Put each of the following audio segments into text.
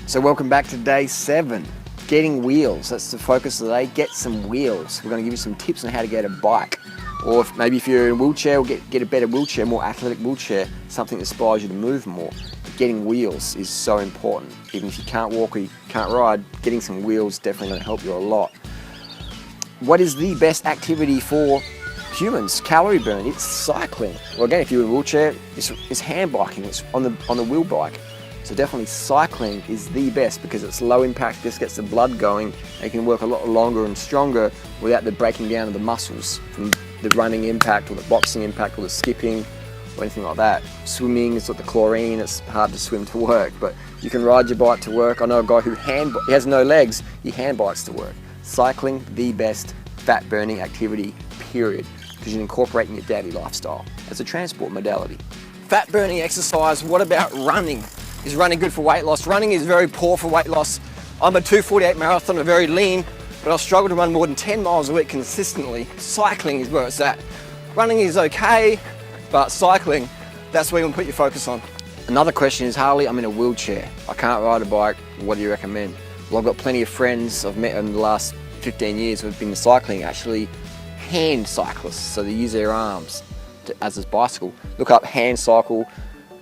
So welcome back to day 7, getting wheels. That's the focus of the day, get some wheels. We're going to give you some tips on how to get a bike. Or maybe if you're in a wheelchair, we'll get a better wheelchair, more athletic wheelchair, something that inspires you to move more. But getting wheels is so important. Even if you can't walk or you can't ride, getting some wheels is definitely going to help you a lot. What is the best activity for humans? Calorie burn, it's cycling. Well, again, if you're in a wheelchair, it's hand biking, it's on the wheel bike. So definitely cycling is the best because it's low impact, just gets the blood going, and you can work a lot longer and stronger without the breaking down of the muscles from the running impact or the boxing impact or the skipping or anything like that. Swimming, it's got the chlorine, it's hard to swim to work, but you can ride your bike to work. I know a guy who he has no legs, he hand bikes to work. Cycling, the best fat burning activity, period, because you're incorporating your daily lifestyle as a transport modality. Fat burning exercise, what about running? Is running good for weight loss? Running is very poor for weight loss. I'm a 2:48 marathoner, very lean, but I struggle to run more than 10 miles a week consistently. Cycling is where it's at. Running is okay, but cycling, that's where you want to put your focus on. Another question is, Harley, I'm in a wheelchair. I can't ride a bike. What do you recommend? Well, I've got plenty of friends I've met in the last 15 years who've been cycling, actually hand cyclists, so they use their arms as a bicycle. Look up hand cycle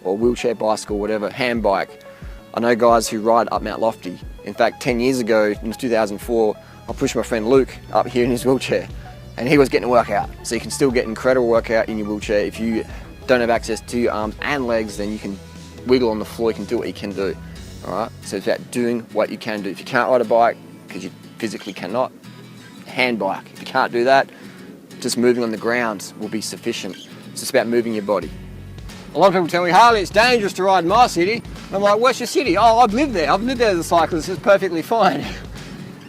or wheelchair bicycle, whatever, hand bike. I know guys who ride up Mount Lofty. In fact, 10 years ago, in 2004, I pushed my friend Luke up here in his wheelchair and he was getting a workout. So you can still get incredible workout in your wheelchair. If you don't have access to your arms and legs, then you can wiggle on the floor, you can do what you can do. All right, so it's about doing what you can do. If you can't ride a bike, because you physically cannot, hand bike. If you can't do that, just moving on the ground will be sufficient. It's just about moving your body. A lot of people tell me, Harley, it's dangerous to ride in my city. And I'm like, where's your city? Oh, I've lived there. I've lived there as a cyclist. It's perfectly fine.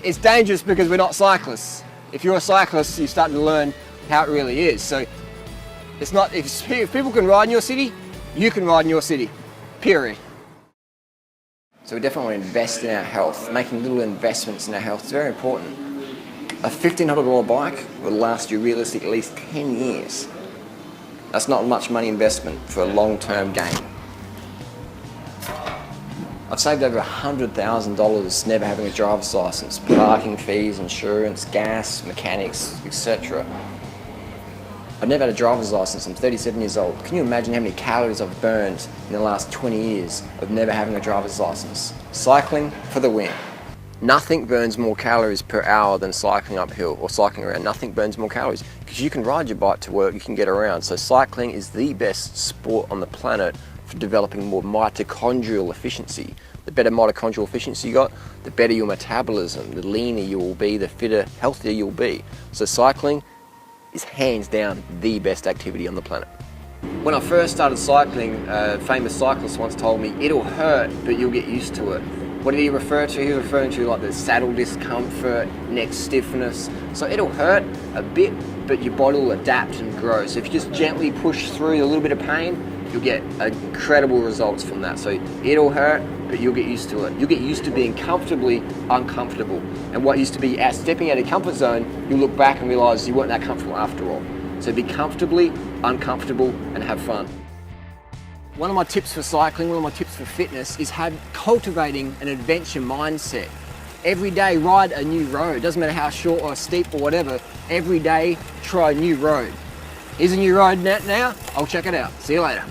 It's dangerous because we're not cyclists. If you're a cyclist, you're starting to learn how it really is. So it's not, if people can ride in your city, you can ride in your city, period. So we definitely want to invest in our health. Making little investments in our health is very important. A $1,500 bike will last you realistically at least 10 years. That's not much money investment for a long-term gain. I've saved over $100,000 never having a driver's license, parking fees, insurance, gas, mechanics, etc. I've never had a driver's license. I'm 37 years old. Can you imagine how many calories I've burned in the last 20 years of never having a driver's license? Cycling for the win. Nothing burns more calories per hour than cycling uphill or cycling around. Nothing burns more calories because you can ride your bike to work, you can get around. So cycling is the best sport on the planet for developing more mitochondrial efficiency. The better mitochondrial efficiency you got, the better your metabolism, the leaner you will be, the fitter, healthier you'll be. So cycling is hands down the best activity on the planet. When I first started cycling, a famous cyclist once told me, it'll hurt, but you'll get used to it. What did he refer to? He was referring to like the saddle discomfort, neck stiffness. So it'll hurt a bit, but your body will adapt and grow. So if you just gently push through a little bit of pain, you'll get incredible results from that. So it'll hurt, but you'll get used to it. You'll get used to being comfortably uncomfortable. And what used to be stepping out of your comfort zone, you'll look back and realize you weren't that comfortable after all. So be comfortably uncomfortable and have fun. One of my tips for cycling, one of my tips for fitness is cultivating an adventure mindset. Every day ride a new road. Doesn't matter how short or steep or whatever. Every day try a new road. Here's a new road now. I'll check it out. See you later.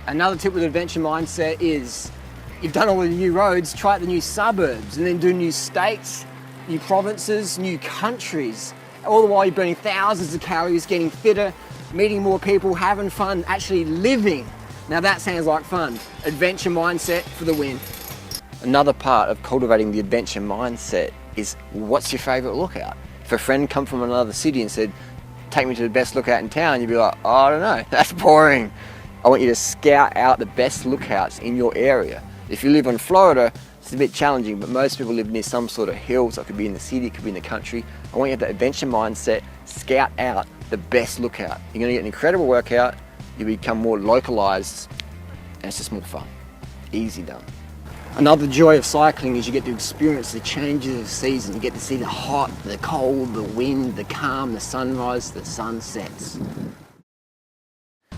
Another tip with adventure mindset is you've done all the new roads, try out the new suburbs and then do new states, new provinces, new countries. All the while you're burning thousands of calories, getting fitter, meeting more people, having fun, actually living. Now that sounds like fun. Adventure mindset for the win. Another part of cultivating the adventure mindset is, what's your favorite lookout? If a friend come from another city and said, take me to the best lookout in town, you'd be like, oh, I don't know, that's boring. I want you to scout out the best lookouts in your area. If you live in Florida, it's a bit challenging, but most people live near some sort of hills. It could be in the city, it could be in the country. I want you to have that adventure mindset, scout out the best lookout. You're gonna get an incredible workout, you become more localized, and it's just more fun. Easy done. Another joy of cycling is you get to experience the changes of season. You get to see the hot, the cold, the wind, the calm, the sunrise, the sunsets.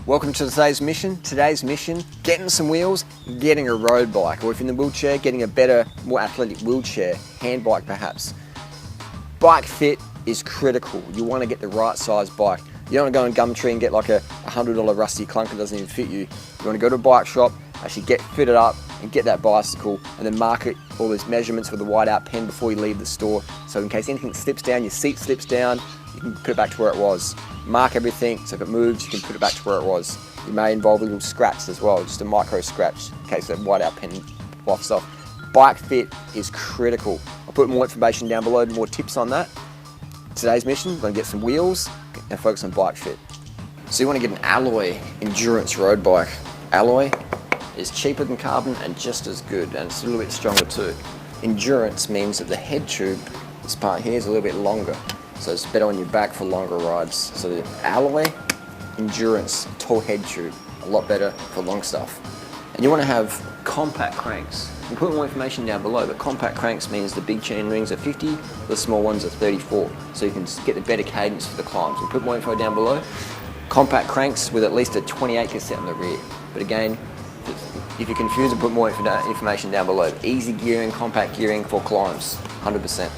Welcome to today's mission. Today's mission, getting some wheels, getting a road bike, or if you're in the wheelchair, getting a better, more athletic wheelchair, hand bike perhaps. Bike fit is critical. You want to get the right size bike. You don't want to go on Gumtree and get like a $100 rusty clunker that doesn't even fit you. You want to go to a bike shop, actually get fitted up and get that bicycle, and then mark it, all those measurements with a whiteout pen before you leave the store. So in case anything slips down, your seat slips down, you can put it back to where it was. Mark everything, so if it moves, you can put it back to where it was. You may involve a little scratch as well, just a micro scratch in case that whiteout pen wafts off. Bike fit is critical. I'll put more information down below, more tips on that. Today's mission, we're going to get some wheels and focus on bike fit. So you want to get an alloy endurance road bike. Alloy is cheaper than carbon and just as good, and it's a little bit stronger too. Endurance means that the head tube, this part here, is a little bit longer, so it's better on your back for longer rides. So the alloy endurance tall head tube, a lot better for long stuff. And you want to have compact cranks. We'll put more information down below, but compact cranks means the big chain rings are 50, the small ones are 34, so you can get the better cadence for the climbs. We'll put more info down below. Compact cranks with at least a 28 cassette on the rear. But again, if you're confused, I'll put more information down below. Easy gearing, compact gearing for climbs, 100%.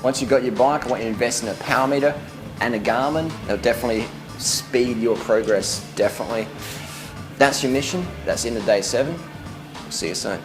Once you've got your bike, I want you to invest in a power meter and a Garmin. They'll definitely speed your progress, definitely. That's your mission. That's the end of day 7. See you soon.